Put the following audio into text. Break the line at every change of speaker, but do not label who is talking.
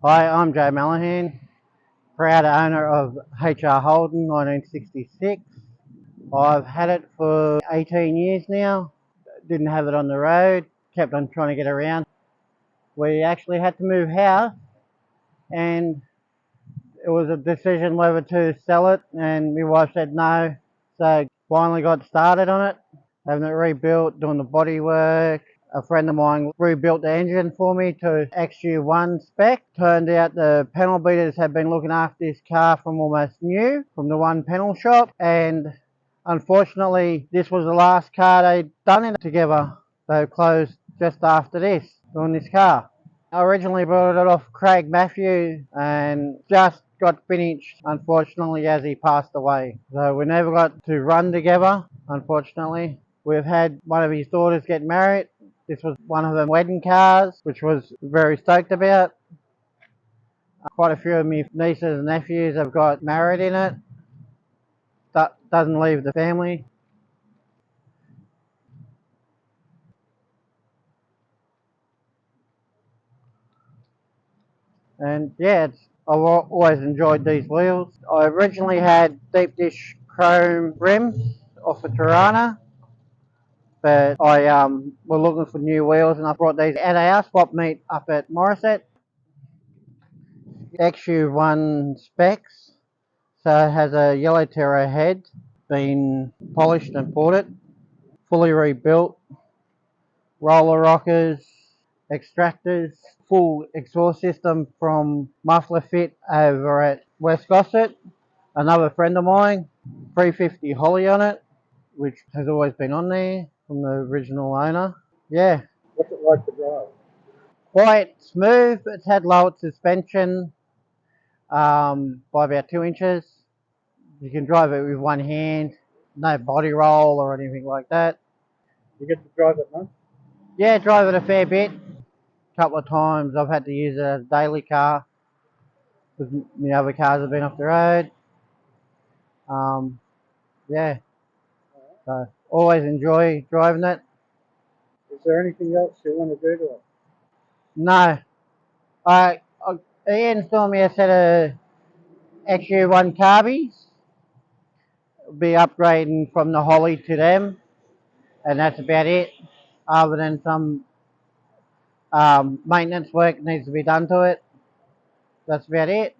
Hi, I'm Joe Mallahan, proud owner of HR Holden 1966. I've had it for 18 years now. Didn't have it on the road, kept on trying to get around. We actually had to move house, and it was a decision whether to sell it, and my wife said no. So finally got started on it, having it rebuilt, doing the body work. A friend of mine rebuilt the engine for me to XU1 spec. Turned out the panel beaters had been looking after this car from almost new, from the one panel shop, and unfortunately this was the last car they'd done it together. They closed just after this, doing this car. I originally bought it off Craig Matthew and just got finished, unfortunately, as he passed away. So we never got to run together, unfortunately. We've had one of his daughters get married. This was one of the wedding cars, which was very stoked about. Quite a few of my nieces and nephews have got married in it. That doesn't leave the family. And yeah, I've always enjoyed these wheels. I originally had deep dish chrome rims off a Tirana, but I was looking for new wheels and I brought these at our swap meet up at Morisset. XU1 specs, so it has a yellow terra head, been polished and ported, fully rebuilt, roller rockers, extractors, full exhaust system from Muffler Fit over at West Gossett. Another friend of mine, 350 Holly on it, which has always been on there from the original owner. Yeah,
What's it like to drive?
quite smooth. It's had lowered suspension by about 2 inches. You can drive it with one hand, no body roll or anything like that.
You get to drive it much?
Yeah, drive it a fair bit. A couple of times I've had to use it as a daily car because the other cars have been off the road. Um, yeah, so always enjoy driving it.
Is there anything else you want to do to it?
No, Ian saw me a set of XU1 carbies. Be upgrading from the Holly to them, and that's about it. Other than some maintenance work needs to be done to it. That's about it.